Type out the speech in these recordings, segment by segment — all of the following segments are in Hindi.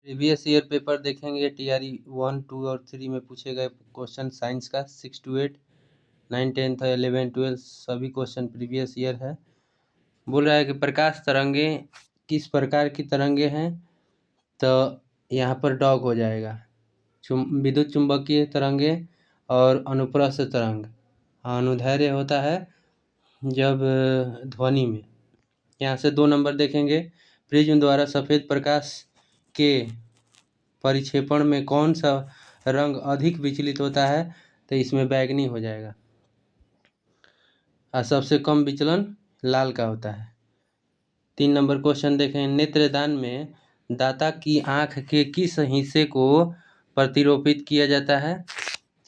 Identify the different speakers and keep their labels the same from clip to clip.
Speaker 1: प्रीवियस ईयर पेपर देखेंगे TRE 1, 2 और 3 में पूछे गए क्वेश्चन साइंस का 6 to 8, 9, 10 11, 12 सभी क्वेश्चन प्रीवियस ईयर है। बोल रहा है कि प्रकाश तरंगे किस प्रकार की तरंगे हैं, तो यहाँ पर डॉग हो जाएगा। विद्युत चुंबकीय तरंगे और अनुप्रस्थ तरंग। अनुदैर्ध्य होता है जब ध्वनि में। यहाँ से 2 नंबर देखेंगे, प्रिज्म द्वारा सफ़ेद प्रकाश के परिक्षेपण में कौन सा रंग अधिक विचलित होता है, तो इसमें बैगनी हो जाएगा। और सबसे कम विचलन लाल का होता है। 3 नंबर क्वेश्चन देखें, नेत्रदान में दाता की आँख के किस हिस्से को प्रतिरोपित किया जाता है,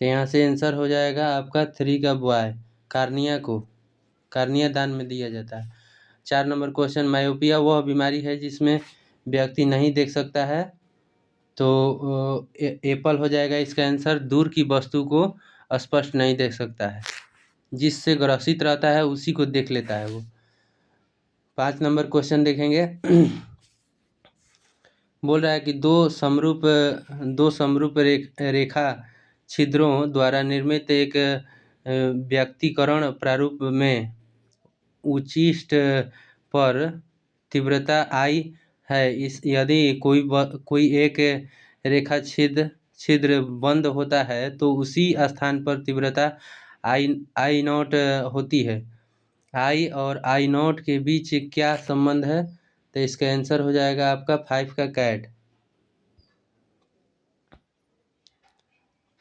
Speaker 1: तो यहाँ से आंसर हो जाएगा आपका 3 का बॉय, कार्निया को कार्निया दान में दिया जाता है। 4 नंबर क्वेश्चन, मायोपिया वह बीमारी है जिसमें व्यक्ति नहीं देख सकता है, तो एप्पल हो जाएगा इसका आंसर। दूर की वस्तु को स्पष्ट नहीं देख सकता है, जिससे ग्रसित रहता है उसी को देख लेता है वो। 5 नंबर क्वेश्चन देखेंगे, बोल रहा है कि दो समरूप रेखा छिद्रों द्वारा निर्मित एक व्यक्तिकरण प्रारूप में उच्चिष्ट पर तीव्रता I है। यदि कोई एक रेखा छिद्र बंद होता है तो उसी स्थान पर तीव्रता I नॉट होती है। I और I नॉट के बीच क्या संबंध है, तो इसका आंसर हो जाएगा आपका 5 का कैट।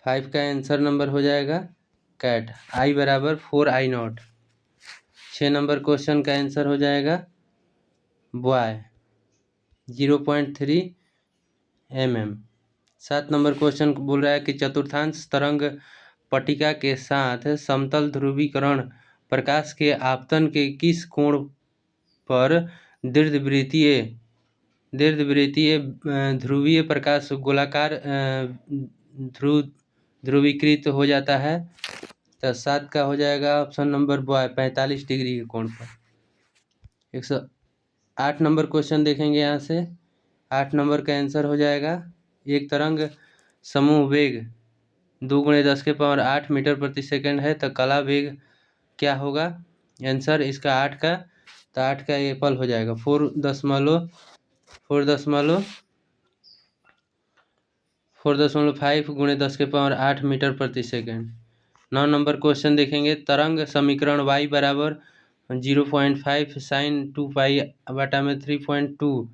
Speaker 1: 5 का आंसर नंबर हो जाएगा कैट। I बराबर 4I नॉट। 6 नंबर क्वेश्चन का आंसर हो जाएगा बॉय 0.3 mm। 7 नंबर क्वेश्चन बोल रहा है कि चतुर्थांश तरंग पट्टिका के साथ समतल ध्रुवीकरण प्रकाश के आपतन के किस कोण पर दीर्घवृत्तीय ध्रुवीय प्रकाश गोलाकार ध्रुवीकृत हो जाता है, तो 7 का हो जाएगा ऑप्शन नंबर बॉय 45 डिग्री के कोण पर। 108 नंबर क्वेश्चन देखेंगे। यहाँ से 8 नंबर का आंसर हो जाएगा, एक तरंग समूह वेग 2 × 10⁸ मीटर प्रति सेकंड है, तो कला वेग क्या होगा आंसर इसका 8 का, तो 8 का एप्पल हो जाएगा 4.5 × 10⁸ मीटर प्रति सेकंड। 9 नंबर क्वेश्चन देखेंगे, तरंग समीकरण y बराबर 0.5 sin 2π/3.2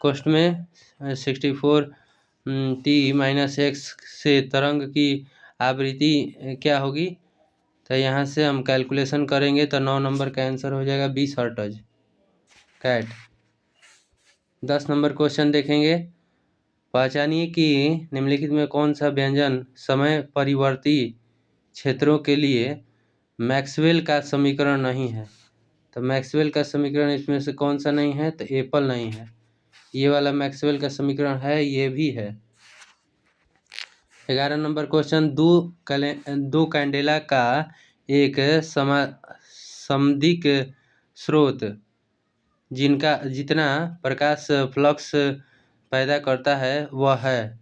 Speaker 1: कोष्ठ में 64t-x से तरंग की आवृत्ति क्या होगी, तो यहाँ से हम कैलकुलेशन करेंगे तो 9 नंबर का आंसर हो जाएगा 20 हर्ट्ज कैट। 10 नंबर क्वेश्चन देखेंगे, पहचानिए कि निम्नलिखित में कौन सा व्यंजन समय परिवर्ती क्षेत्रों के लिए मैक्सवेल का समीकरण नहीं है, तो मैक्सवेल का समीकरण इसमें से कौन सा नहीं है, तो एप्पल नहीं है। ये वाला मैक्सवेल का समीकरण है, ये भी है। 11 नंबर क्वेश्चन, दो कैंडेला का एक समदिक स्रोत जितना प्रकाश फ्लक्स पैदा करता है वह है,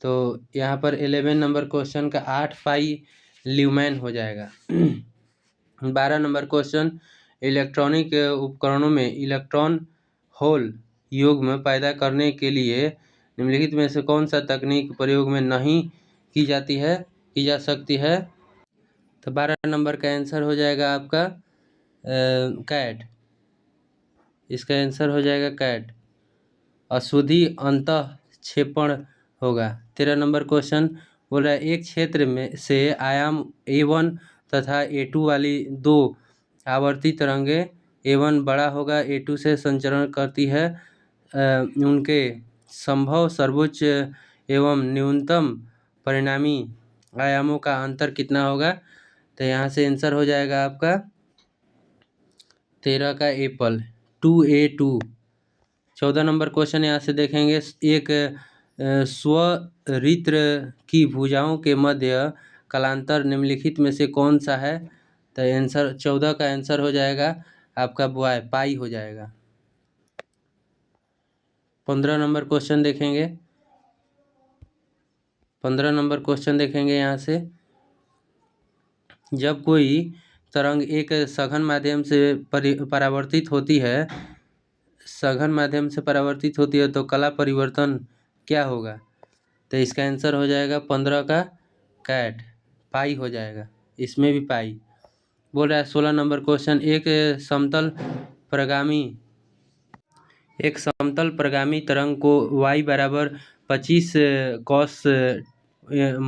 Speaker 1: तो यहाँ पर 11 नंबर क्वेश्चन का 8 पाई ल्यूमेन हो जाएगा। 12 नंबर क्वेश्चन, इलेक्ट्रॉनिक उपकरणों में इलेक्ट्रॉन होल युग्म पैदा करने के लिए निम्नलिखित में से कौन सा तकनीक प्रयोग में नहीं की जा सकती है, तो 12 नंबर का आंसर हो जाएगा आपका कैट। इसका आंसर हो जाएगा कैट। अशुद्धि अंतःक्षेपण होगा। 13 नंबर क्वेश्चन बोल रहा है, एक क्षेत्र में से आयाम A1 तथा A2 वाली 2 आवर्ती तरंगे, A1 बड़ा होगा A2 से संचरण करती है, उनके संभव सर्वोच्च एवं न्यूनतम परिणामी आयामों का अंतर कितना होगा, तो यहाँ से आंसर हो जाएगा आपका 13 का एप्पल 2A2। 14 नंबर क्वेश्चन यहाँ से देखेंगे, एक स्वरित्र की भुजाओं के मध्य कालांतर निम्नलिखित में से कौन सा है, तो आंसर 14 का आंसर हो जाएगा आपका बॉय पाई हो जाएगा। 15 नंबर क्वेश्चन देखेंगे। 15 नंबर क्वेश्चन देखेंगे यहाँ से। जब कोई तरंग एक सघन माध्यम से परावर्तित होती है, तो कला परिवर्तन क्या होगा? तो इसका आंसर हो जाएगा 15 का कैट, पाई हो जाएगा, इसमें भी पाई। बोल रहा है 16 नंबर क्वेश्चन, एक समतल प्रगामी तरंग को y बराबर 25 cos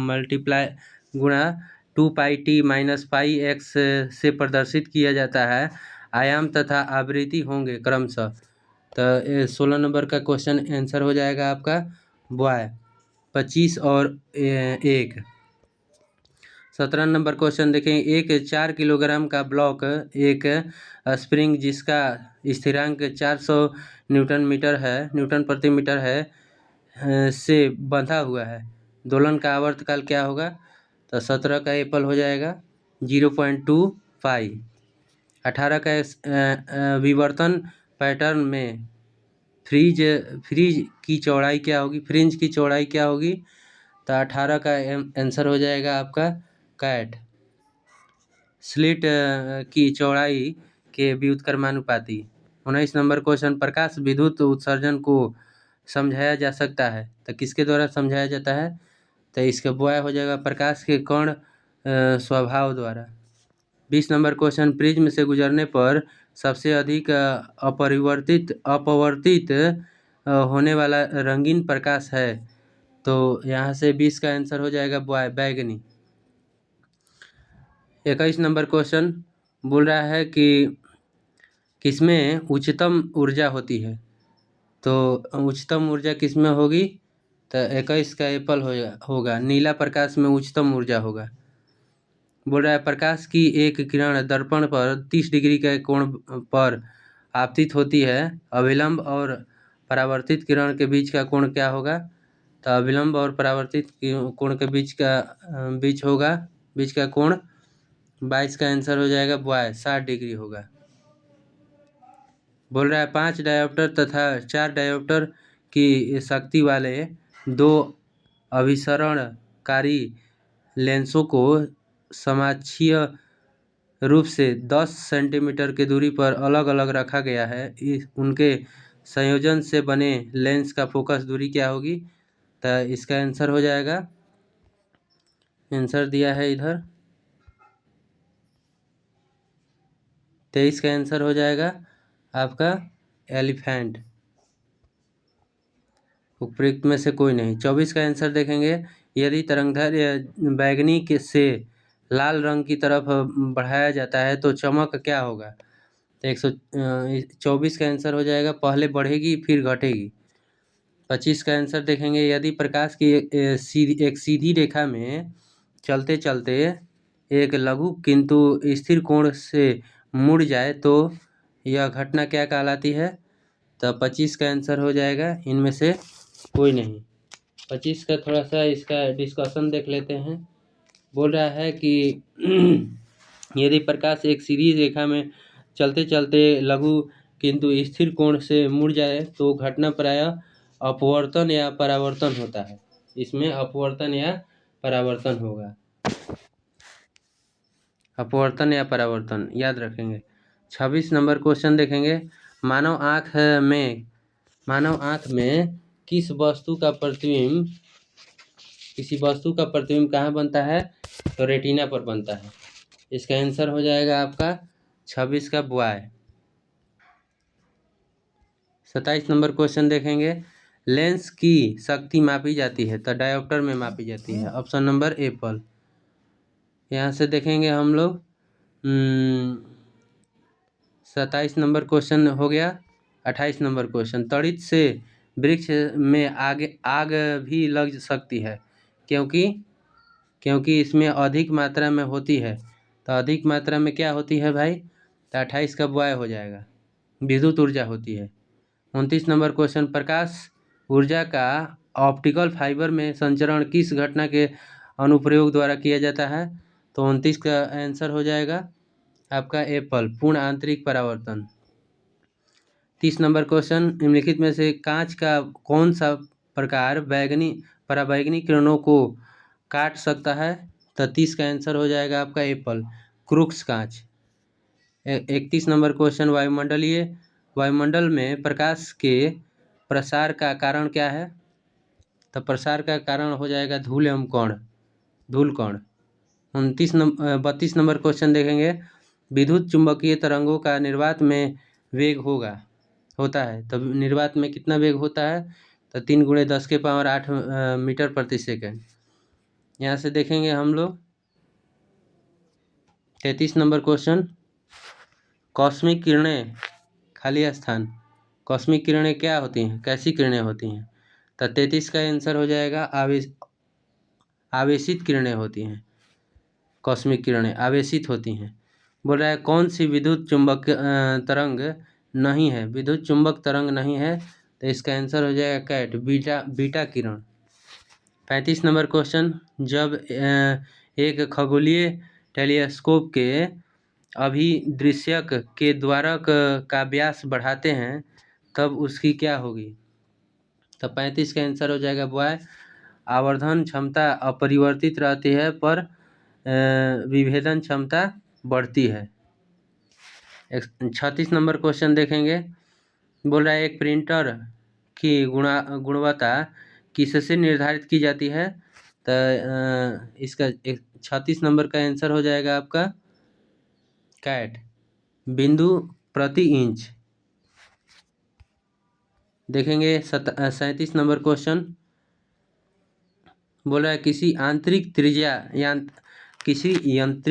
Speaker 1: मल्टीप्लाई गुणा 2 pi T minus pi x से प्रदर्शित किया जाता है। आयाम तथा आवृत्ति होंगे क्रमशः। तो 16 नंबर का क्वेश्चन आंसर हो जाएगा आपका बॉय 25 और 1। 17 नंबर क्वेश्चन देखें, एक 4 किलोग्राम का ब्लॉक एक स्प्रिंग जिसका स्थिरांक 400 न्यूटन प्रति मीटर है से बंधा हुआ है, दोलन का आवर्तकाल क्या होगा? तो 17 का एप्पल हो जाएगा 0.2 पाई। 18 का विवर्तन पैटर्न में फ्रिंज की चौड़ाई क्या होगी? तो 18 का आंसर हो जाएगा आपका कैट, स्लिट की चौड़ाई के व्युत्क्रमानुपाती। 19 नंबर क्वेश्चन, प्रकाश विद्युत उत्सर्जन को समझाया जा सकता है, तो किसके द्वारा समझाया जाता है? तो इसका बॉय हो जाएगा प्रकाश के कण स्वभाव द्वारा। 20 नंबर क्वेश्चन, प्रिज्म से गुजरने पर सबसे अधिक अपवर्तित होने वाला रंगीन प्रकाश है, तो यहाँ से 20 का आंसर हो जाएगा बॉय बैगनी। 21 नंबर क्वेश्चन बोल रहा है कि किसमें उच्चतम ऊर्जा होती है, तो उच्चतम ऊर्जा किसमें होगी? तो 21 का एप्पल होगा, नीला प्रकाश में उच्चतम ऊर्जा होगा। बोल रहा है प्रकाश की एक किरण दर्पण पर 30 डिग्री के कोण पर आपतित होती है, अभिलंब और परावर्तित किरण के बीच का कोण क्या होगा? तो अभिलंब और परावर्तित कोण के बीच का कोण 22 का आंसर हो जाएगा बॉय 60 डिग्री होगा। बोल रहा है 5 डायोप्टर तथा 4 डायोप्टर की शक्ति वाले 2 अभिसरणकारी लेंसों को समाक्षीय रूप से 10 सेंटीमीटर की दूरी पर अलग अलग रखा गया है। उनके संयोजन से बने लेंस का फोकस दूरी क्या होगी? तो इसका आंसर हो जाएगा, आंसर दिया है इधर 23 का आंसर हो जाएगा आपका एलिफेंट, उपयुक्त में से कोई नहीं। 24 का आंसर देखेंगे, यदि तरंगदैर्घ्य बैगनी से लाल रंग की तरफ बढ़ाया जाता है तो चमक क्या होगा? तो 124 का आंसर हो जाएगा पहले बढ़ेगी फिर घटेगी। 25 का आंसर देखेंगे, यदि प्रकाश की एक सीधी रेखा में चलते चलते एक लघु किंतु स्थिर कोण से मुड़ जाए तो यह घटना क्या कहलाती है? तो 25 का आंसर हो जाएगा इनमें से कोई नहीं। 25 का थोड़ा सा इसका डिस्कशन देख लेते हैं। बोल रहा है कि यदि प्रकाश एक सीधी रेखा में चलते चलते लघु किंतु स्थिर कोण से मुड़ जाए तो घटना प्रायः अपवर्तन या परावर्तन होता है। इसमें अपवर्तन या परावर्तन होगा, अपवर्तन या परावर्तन याद रखेंगे। 26 नंबर क्वेश्चन देखेंगे, मानव आँख में किसी वस्तु का प्रतिबिंब कहाँ बनता है? तो रेटिना पर बनता है। इसका आंसर हो जाएगा आपका 26 का बॉय। 27 नंबर क्वेश्चन देखेंगे, लेंस की शक्ति मापी जाती है तो डायोप्टर में मापी जाती है, ऑप्शन नंबर एप्पल। यहाँ से देखेंगे हम लोग 27 नंबर क्वेश्चन हो गया। 28 नंबर क्वेश्चन, तड़ित से वृक्ष में आग भी लग सकती है क्योंकि इसमें अधिक मात्रा में होती है, तो अधिक मात्रा में क्या होती है भाई? तो 28 का बॉय हो जाएगा, विद्युत ऊर्जा होती है। 29 नंबर क्वेश्चन, प्रकाश ऊर्जा का ऑप्टिकल फाइबर में संचरण किस घटना के अनुप्रयोग द्वारा किया जाता है? तो 29 का आंसर हो जाएगा आपका एप्पल, पूर्ण आंतरिक परावर्तन। 30 नंबर क्वेश्चन, निम्नलिखित में से कांच का कौन सा प्रकार पराबैंगनी किरणों को काट सकता है? तो 30 का आंसर हो जाएगा आपका एप्पल, क्रूक्स कांच। 31 नंबर क्वेश्चन, वायुमंडल में प्रकाश के प्रसार का कारण क्या है? तो प्रसार का कारण हो जाएगा धूल एवं कण। 32 नंबर क्वेश्चन देखेंगे, विद्युत चुंबकीय तरंगों का निर्वात में वेग होता है, तो निर्वात में कितना वेग होता है? तो 3 × 10⁸ मीटर प्रति सेकंड। यहाँ से देखेंगे हम लोग 33 नंबर क्वेश्चन, कॉस्मिक किरणें खाली स्थान, कॉस्मिक किरणें क्या होती हैं, कैसी किरणें होती हैं? तो 33 का आंसर हो जाएगा आवेशित किरणें होती हैं। कॉस्मिक किरणें आवेशित होती हैं। बोल रहा है कौन सी विद्युत चुंबक तरंग नहीं है? विद्युत चुंबक तरंग नहीं है, तो इसका आंसर हो जाएगा कैट, बीटा किरण। 35 नंबर क्वेश्चन, जब एक खगोलीय टेलीस्कोप के अभिदृश्यक के द्वारक का व्यास बढ़ाते हैं तब उसकी क्या होगी? तो 35 का आंसर हो जाएगा बॉय, आवर्धन क्षमता अपरिवर्तित रहती है पर विभेदन क्षमता बढ़ती है। 36 नंबर क्वेश्चन देखेंगे, बोल रहा है एक प्रिंटर की गुणवत्ता किससे निर्धारित की जाती है? तो इसका 36 नंबर का आंसर हो जाएगा आपका कैट, बिंदु प्रति इंच। देखेंगे 37 नंबर क्वेश्चन, बोल रहा है किसी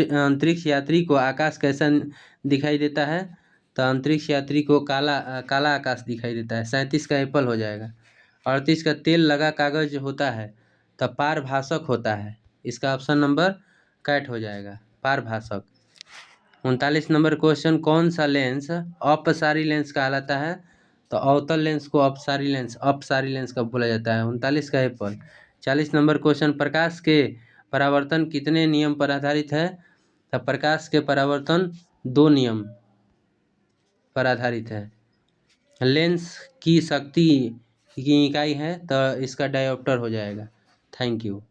Speaker 1: अंतरिक्ष यात्री को आकाश कैसा दिखाई देता है? तो अंतरिक्ष यात्री को काला आकाश दिखाई देता है। 37 का एप्पल हो जाएगा। 38 का तेल लगा कागज होता है तो पारभाषक होता है, इसका ऑप्शन नंबर कैट हो जाएगा, पारभाषक। 39 नंबर क्वेश्चन, कौन सा लेंस अपसारी लेंस कहलाता है? तो अवतल लेंस को अपसारी लेंस का बोला जाता है। 39 का एप्पल। 40 नंबर क्वेश्चन, प्रकाश के परावर्तन कितने नियम पर आधारित है? तो प्रकाश के परावर्तन 2 नियम पर आधारित है। लेंस की शक्ति की इकाई है तो इसका डायोप्टर हो जाएगा। Thank you.